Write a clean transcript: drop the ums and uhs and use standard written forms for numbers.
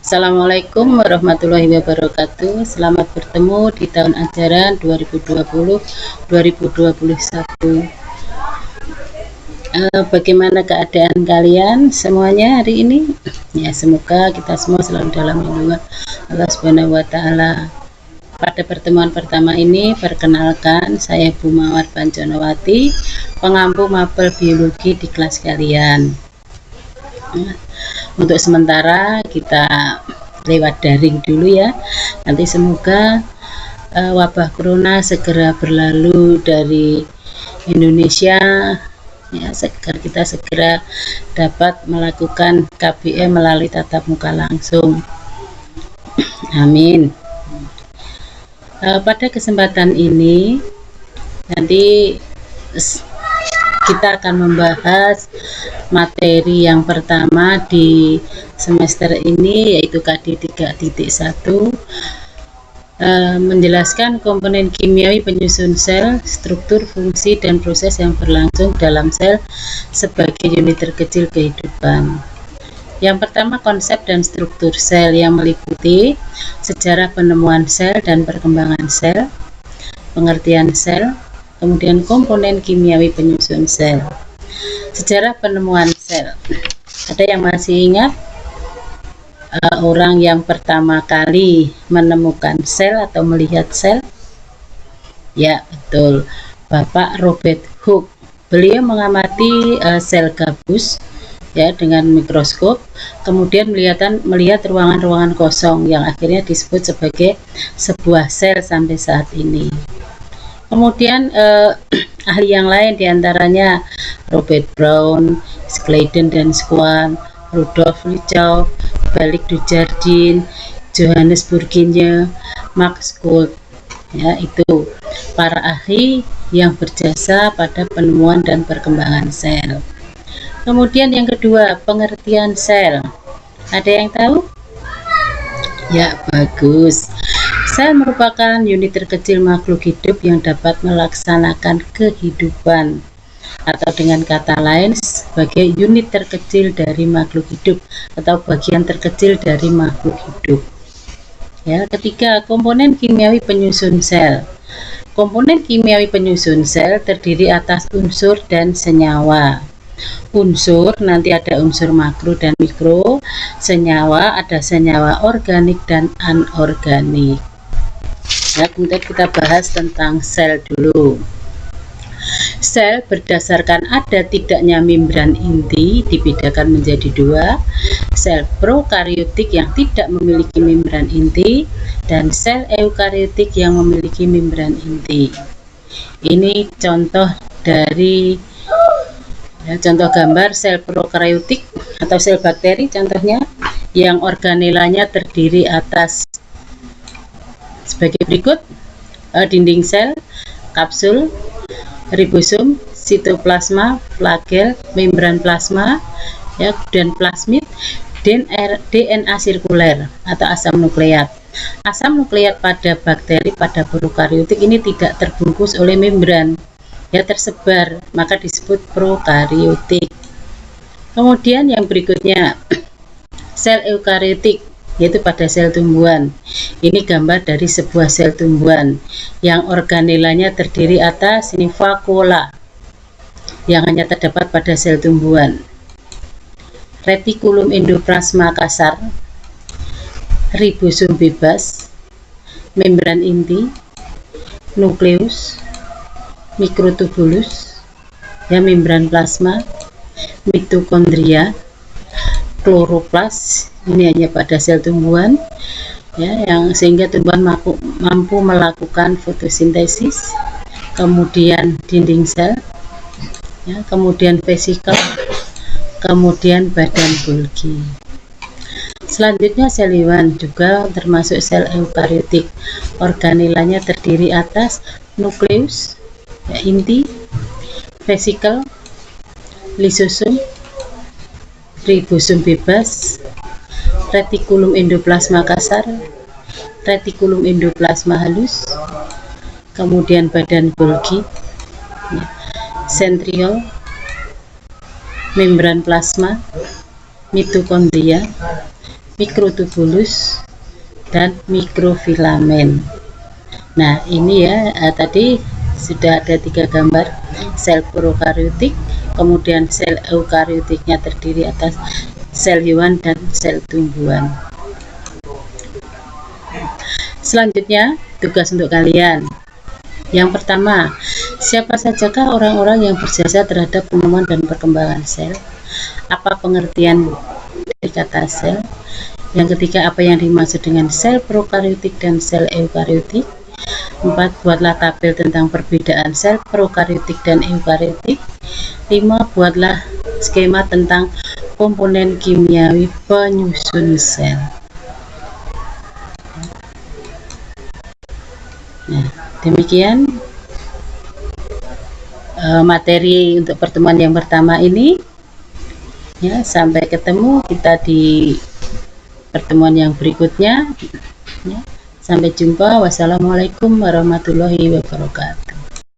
Assalamualaikum warahmatullahi wabarakatuh. Selamat bertemu di tahun ajaran 2020-2021. Bagaimana keadaan kalian semuanya hari ini? Ya, semoga kita semua selalu dalam lindungan Allah Subhanahu wa taala. Pada pertemuan pertama ini, perkenalkan, saya Bu Mawar Banjonowati, pengampu mapel biologi di kelas kalian. Untuk sementara kita lewat daring dulu ya. Nanti semoga wabah corona segera berlalu dari Indonesia ya, agar kita segera dapat melakukan KBM melalui tatap muka langsung. Amin. Pada kesempatan ini nanti kita akan membahas materi yang pertama di semester ini, yaitu KD 3.1, menjelaskan komponen kimiawi penyusun sel, struktur, fungsi, dan proses yang berlangsung dalam sel sebagai unit terkecil kehidupan. Yang pertama, konsep dan struktur sel yang meliputi sejarah penemuan sel dan perkembangan sel, pengertian sel, kemudian komponen kimiawi penyusun sel. Sejarah penemuan sel. Ada yang masih ingat orang yang pertama kali menemukan sel atau melihat sel? Ya, betul. Bapak Robert Hooke. Beliau mengamati sel gabus ya dengan mikroskop, kemudian melihat ruangan-ruangan kosong yang akhirnya disebut sebagai sebuah sel sampai saat ini. Kemudian ahli yang lain diantaranya Robert Brown, Schleiden dan Schwann, Rudolf Virchow, Felix Dujardin, Johannes Burginius, Max Schultze. Ya, itu para ahli yang berjasa pada penemuan dan perkembangan sel. Kemudian yang kedua, pengertian sel. Ada yang tahu? Ya, bagus. Sel merupakan unit terkecil makhluk hidup yang dapat melaksanakan kehidupan, atau dengan kata lain sebagai unit terkecil dari makhluk hidup atau bagian terkecil dari makhluk hidup. Ya, ketiga, komponen kimiawi penyusun sel. Komponen kimiawi penyusun sel terdiri atas unsur dan senyawa. Unsur nanti ada unsur makro dan mikro, senyawa ada senyawa organik dan anorganik. Ya, kemudian kita bahas tentang sel dulu. Sel berdasarkan ada tidaknya membran inti dibedakan menjadi dua, sel prokariotik yang tidak memiliki membran inti dan sel eukariotik yang memiliki membran inti. Ini contoh dari contoh gambar sel prokariotik atau sel bakteri contohnya, yang organelanya terdiri atas sebagai berikut: dinding sel, kapsul, ribosom, sitoplasma, flagel, membran plasma, ya, dan plasmid, DNA sirkuler atau asam nukleat. Asam nukleat pada bakteri pada prokariotik ini tidak terbungkus oleh membran, ya, tersebar, maka disebut prokariotik. Kemudian yang berikutnya, sel eukariotik, yaitu pada sel tumbuhan. Ini gambar dari sebuah sel tumbuhan yang organelanya terdiri atas ini vakuola yang hanya terdapat pada sel tumbuhan, retikulum endoplasma kasar, ribosom bebas, membran inti, nukleus, mikrotubulus, ya, membran plasma, mitokondria, kloroplas. Ini hanya pada sel tumbuhan, ya, yang sehingga tumbuhan mampu melakukan fotosintesis. Kemudian dinding sel, ya, kemudian vesikel, kemudian badan Golgi. Selanjutnya sel hewan juga termasuk sel eukariotik. Organelanya terdiri atas nukleus, ya, inti, vesikel, lisosom, ribosom bebas, retikulum endoplasma kasar, retikulum endoplasma halus, kemudian badan Golgi, ya, sentriol, membran plasma, mitokondria, mikrotubulus, dan mikrofilamen. Nah, ini ya, tadi sudah ada 3 gambar sel prokaryotik, kemudian sel eukaryotiknya terdiri atas sel hewan dan sel tumbuhan. Selanjutnya, tugas untuk kalian. Yang pertama, siapa sajakah orang-orang yang berjasa terhadap penemuan dan perkembangan sel? Apa pengertian dari kata sel? Yang ketiga, apa yang dimaksud dengan sel prokaryotik dan sel eukaryotik? 4. Buatlah tabel tentang perbedaan sel prokaryotik dan eukaryotik. 5. Buatlah skema tentang komponen kimiawi penyusun sel. Nah, demikian materi untuk pertemuan yang pertama ini. Ya, sampai ketemu kita di pertemuan yang berikutnya. Ya, sampai jumpa. Wassalamualaikum warahmatullahi wabarakatuh.